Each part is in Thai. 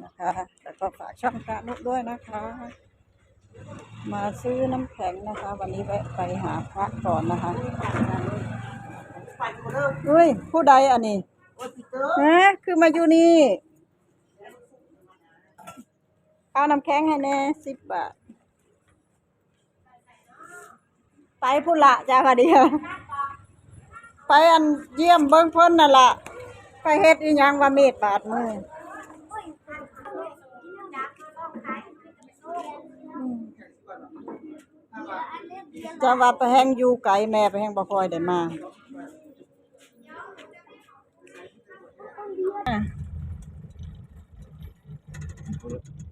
นะคะแล้วก็ฝากช่องพระนุด้วยนะคะมาซื้อน้ำแข็งนะคะวันนี้แวะไปหาพระก่อนนะคะอุ้ยผู้ใดอันนี้ฮะคือมาอยู่นี่เอาน้ำแข็งให้แน่10 บาทไปพุ่นละจ้าพอดีไปอันเยี่ยมเบิ้งเพิ่นน่ะล่ะไปเฮ็ดอีหยังว่าเม็ดบาดมือจะว่าไปแฮงอยู่ไกลแม่ไปแฮงบ่ค่อยได้มา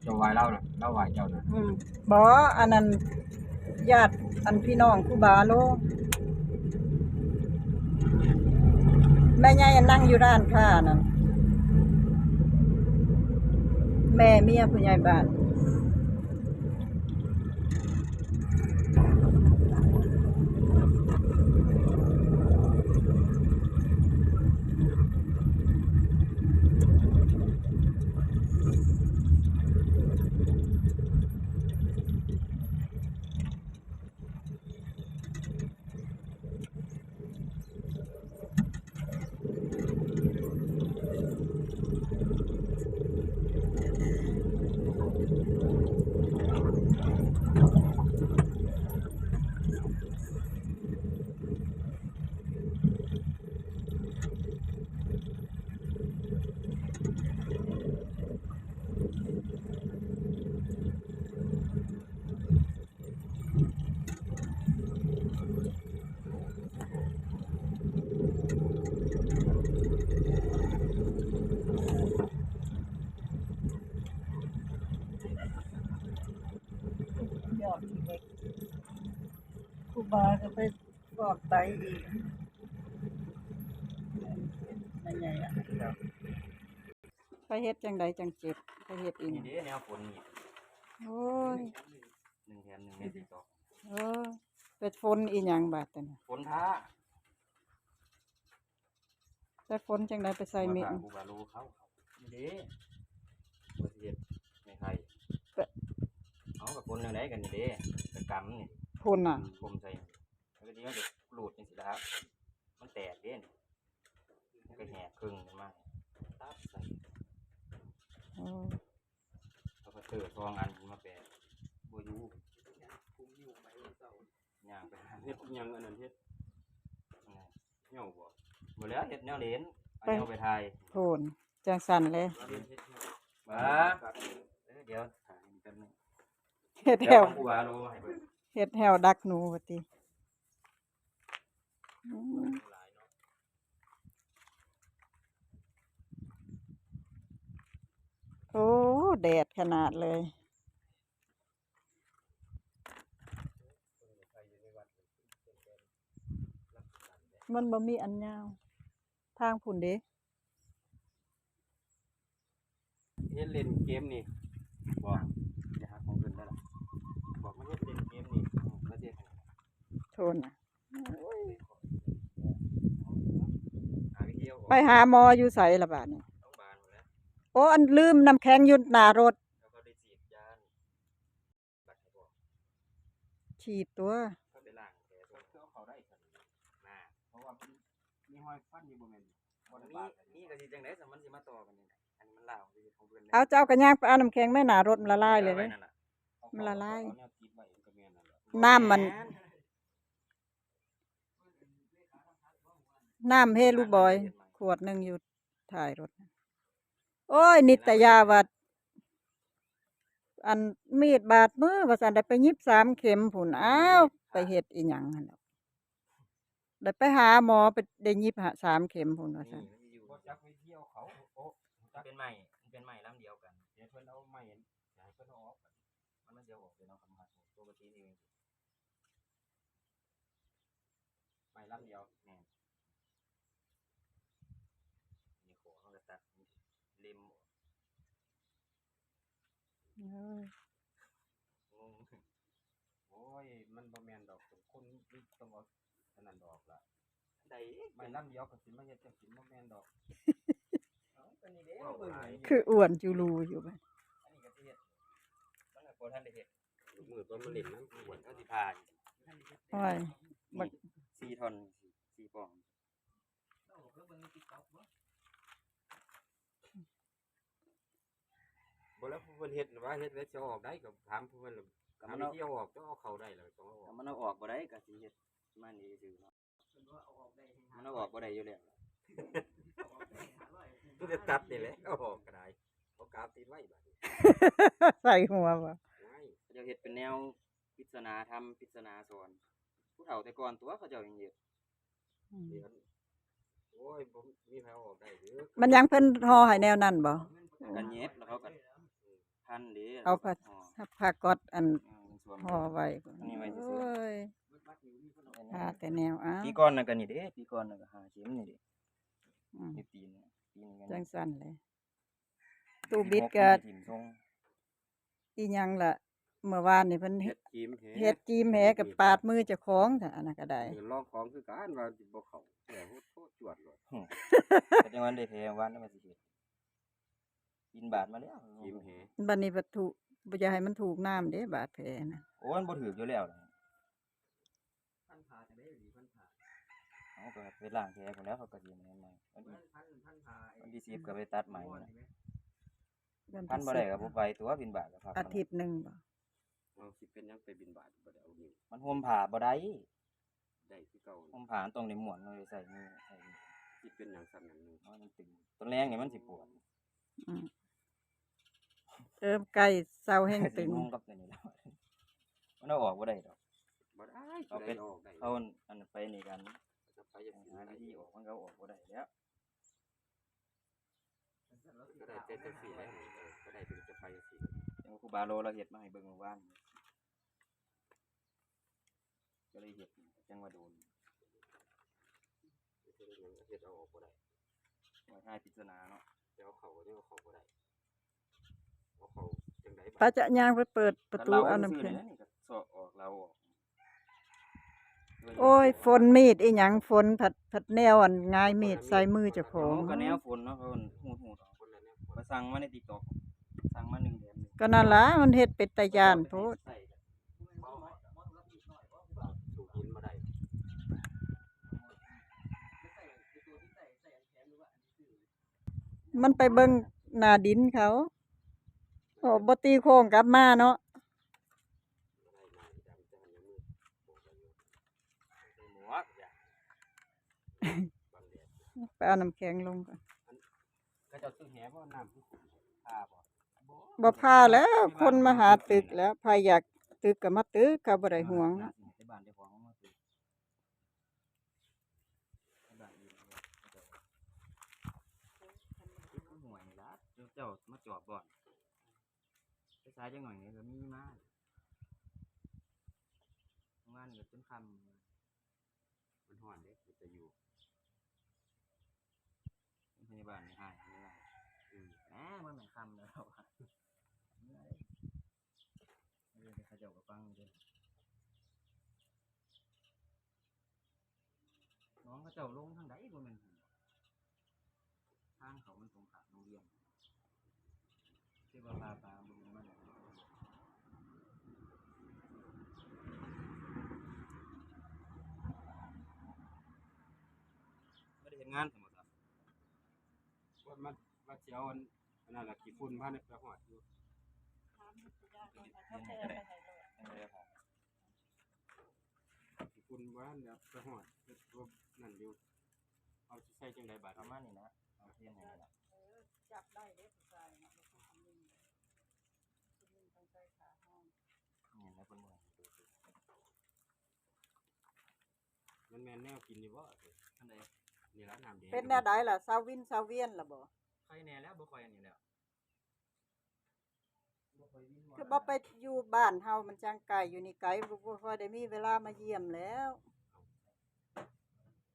เจ้าไหวเล่าน่ะเล่าไหวเจ้าน่ะบ่อันนั้นญาติอันพี่น้องครูบาโลแม่ใหญ่นั่งอยู่ร้านค้านั่นแม่เมียผู้ใหญ่บ้านยอดเล็กครูบาก็ไปบอกไตอีกแม่ใหญ่อะไปเฮ็ดจังใดจังเจ็บไปเฮ็ดอีก นี่เด้แนวฝนนี่โอ้ย1 แถม 1เม็ดต่อเออไปฝนอีหยังบาดแต่น่ะฝนท้าไปฝนจังใดไปใส่เม็ดบูบาลูเขานี่เด้บ่สิเฮ็ดในไทยเอากับฝนจังไดกันนี่เด้ตะกำนี่พุ่นน่ะผมใส่แล้วก็สิมันก็หลุดจังซี่ล่ะมันแตกเด้นี่มันก็แหกครึ่งกันมาตับใส่แล้วก็เติร์2 อันมาแปะบ่อยู่คุมอยู่ไปเจ้าย่างไปเฮ็ดหยังอันนั้นเฮ็ดเหี่ยวบ่แล้วเฮ็ดแนวเหรนเอาแนวไปถ่ายพุ่นจังสั่นเลยมาเดี๋ยวถ่ายกันนึงเฮ็ดแถวกูว่าโลให้เบิ่งเฮ็ดแถวดักหนูว่าติโอ้แดดขนาดเลยมันบ่มีอันยาวทางพุ่นเด้เฮ็ดเล่นเกมนี่บ่อย่าหาของเพิ่นได้ล่ะบอกมันเฮ็ดเล่นเกมนี่ประเทศโทนน่ะหาวิธีเอาออกไปหาหมออยู่ไสล่ะบาดนี้โรงบาลหมดแล้วโอ้อันลืมน้ำแข็งอยู่หน้ารถแล้วก็ได้ฉีดยาบัดให้บอกฉีดตัวก็ไปล้างแผลตัวเขาได้ซั่นน่ะเพราะว่ามันมีรอยฟันอยู่บ่แม่นบ่ได้บาดนี่ก็สิจังได๋ซะมันสิมาต่อกันนี่น่ะอันนี้มันลาวสิของเพิ่นเอาเจ้าก็ย่างไปเอาน้ำแข็งแม่หน้ารถมันละลายเลยเด้มันละลายน้ำมันน้ำเฮลูบอยขวดหนึ่งอยู่ถ่ายรถโอ้ยนิตยาวัดอันมีดบาดมือว่าสันได้ไปยิบ3 เข็มผุนอ้าวไปเฮ็ดอีหยังหั่นได้ไปหาหมอไปได้ยิบ3 เข็มผุนว่าสันเป็นใหม่มันเป็นใหม่ลำเดียวกันเดี๋ยวเพิ่นเอาใหม่ให้เพิ่นเอาออกมันเดียวออกเป็นเอาคำหัดตัวปกตินี่ใหม่ลำเดียวแน่นี่ขอเขาก็ตัดเล็มงงโอ้ยมันบ่แม่นดอกคนต้องเอาอันนั้นดอกล่ะได้ใหม่ลำเดียวก็สิมาเฮ็ดจังสิบ่แม่นดอกไป คืออ้วนจูรูอยู่บัด อันนี้ก็สิเฮ็ดมันก็บ่ทันได้เฮ็ดมือตอนมันเล่นมันอ้วนเฮาสิพา โอ้ยบัก 4ท่อน4ปองบ่แล้วเพิ่นเฮ็ดว่าเฮ็ดแล้วจะออกได้ก็ถามเพิ่นแล้วก็มันเอาออกต้องเอาเข้าได้แล้วต้องเอาออกมันเอาออกบ่ได้ก็สิเฮ็ดมานี่ซื่อเนาะมันเอาออกบ่ได้อยู่แล้วมันจะตัดนี่แหละเอาออกก็ได้เอากาวติดไว้บัดนี้ ใส่หัวบ่ เขาจะเฮ็ดเป็นแนวปริศนาธรรมปริศนาสอนผู้เฒ่าแต่ก่อนตัวเขาเจ้ายังเฮ็ด อืม เดี๋ยวโอ้ยผมมีไผเอาออกได้เด้อ มันยังเพิ่นห่อให้แนวนั้นบ่ กันเย็บแล้วเขาก็พันเด้ เอาผ้าก๊อตอัน ส่วน ห่อไว้พุ่น อันนี้ไว้ซื่อ โอ้ยหาแต่แนวอ้าว ปีก่อนน่ะก็นี่เด้ปีก่อนน่ะก็หาเข็มนี่เด้ อืม นี่ตีนเนี่ยตีนกัน จังซั่นเลยตู้บิดก็ ถิ่มทรง อีหยังล่ะเมื่อวานนี่เพิ่น เฮ็ดจีม เฮ็ดจีมแหกับปาดมือเจ้าของถ้าอันนั้นก็ได้ ลองของคือกันว่าสิบ่เข้าแต่โคตรจวดเลยแต่จังหวันได้แท้วันนั้นมันสิเฮ็ดกินบาทมาแล้วจีมแห บัดนี้วัตถุบ่อยากให้มันถูกน้ำเด้บาดแผลน่ะ โอ้มันบ่ถูกอยู่แล้วล่ะพันผ่าจังได๋หรือพันผ่าเอาก็ไปล้างแผลพุ่นแล้วเขาก็สิแม่นใหม่วันที่10ก็ไปตัดใหม่นะ วัน พัน ที่ บ่ได้ก็บ่ไปตัวบินบาทก็พัก อาทิตย์หนึงบ่ เอาสิเป็นหยังไปบินบาทบ่ได้เอานี่มันห่มผ้าบ่ได้ได้คือเก่าห่มผ้าต้องได้ม่วนเลยใส่มือใส่สิเป็นหยังซั่นนั่นนึงมันตึงต้นแรงนี่มันสิปวด อืมใกล้เซาแห้งตึง งงกับตัวนี้แล้วมันเอาออกบ่ได้ดอกบ่ได้เอาไปออกได้เขาอันไปนี่กันจะไปอย่างหาวิธีออกมันก็ออกบ่ได้แล้วก็ได้แต่จังซี่แหละก็ได้เป็นจะไปจังซี่จังครูบาโลเราเฮ็ดมาให้เบิ่งเมื่อวานก็เลยเฮ็ดจังว่าโดนเฮ็ดเอาออกบ่ได้ไว้ให้ปริศนาเนาะจะเอาเข้าบ่ได้เอาเข้าบ่ได้เอาเข้าจังได๋ ป้าจะย่างไปเปิดประตูเอาน้ำแข็ง นี่ก็ซอกออกเราออก โอ้ยฝนมีดอีหยังฝนผัดแนวอันง่ายมีดใส่มือเจ้าของ ก็แนวฝนเนาะเขาหูดคนละแนวฝนไปสั่งมาใน TikTok สั่งมา1 เดือน ก็นั่นล่ะมันเฮ็ดเป็นตาย้านโพด สูบกินมาได้ มันไปเบิ่งหน้าดินเขาโอ้บ่ตีโค้งกลับมาเนาะ หมวกจ้ะ ไปเอาน้ำแข็งลงก่อน ก็จะซื้อแหบ่น้ำคือพาบ่ บ่พาแล้วคนมาหาตึกแล้วใครอยากตึกก็มาตึกเขาบ่ได้ห่วงนะ ไปบ้านเจ้าของมาซื้อไปบ้านอื่นห่วยนี่ล่ะเจ้ามาจอบบ่อนไปสายจังหน่อยนี่ก็มีมาทำงานก็จนค่ำมันฮ้อนเด้จะอยู่พยาบาลนี่ให้ไม่ได้มันเหมือนคำแล้วอะเรื่องเขาเจ้าก็ฟังเด้น้องเขาเจ้าลงทางใดบ่แม่นทางเขามันตรงข้ามโรงเรียนที่ว่าพาปลาบ่มันบ่ได้เฮ็ดงานสมมุติว่ามันสิเอาอันนั้นล่ะขี้ฝุ่นพาในไปฮอดอยู่ขี้ฝุ่นบ่ทันแล้วไปฮอดตัวนั่นอยู่เอาสิใส่จังได๋บาดประมาณนี้นะเอาเทียนให้นี่ล่ะ จับได้เด้ผู้ชายนะต้องใส่ขาห้อง นี่นะเพิ่นบ่มันแม่นแนวกินอยู่บ่อันใดนี่ล่ะน้ำแดง เป็นแนวใดล่ะซาวินซาเวียนล่ะบ่ ใครแน่แล้วบ่ค่อยอันนี้แล้วบ่ค่อยวิน คือบ่ไปอยู่บ้านเฮามันจังไกลอยู่นี่ไกลบ่ค่อยได้มีเวลามาเยี่ยมแล้ว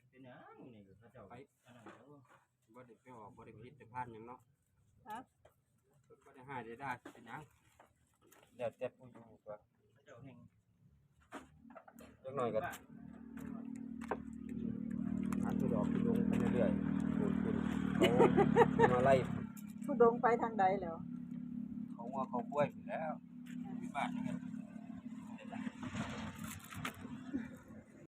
เป็นหยังนี่ก็เขาเจ้าไปอันนั้นแล้วบ่ได้ไปออกบ่ได้ผิดไปพลาดหยังเนาะ ฮะ บ่ได้หายได้เป็นหยังเดี๋ยวแต่ผู้อยู่ก็เขาเจ้าแห่งจักหน่อยก็หาตัวดอกลงไปเรื่อยๆคุณเขามาไล่ ทุดงไปทางใดแล้ว เขาว่าเขากล้วยอยู่แล้วที่บ้านนี่ก็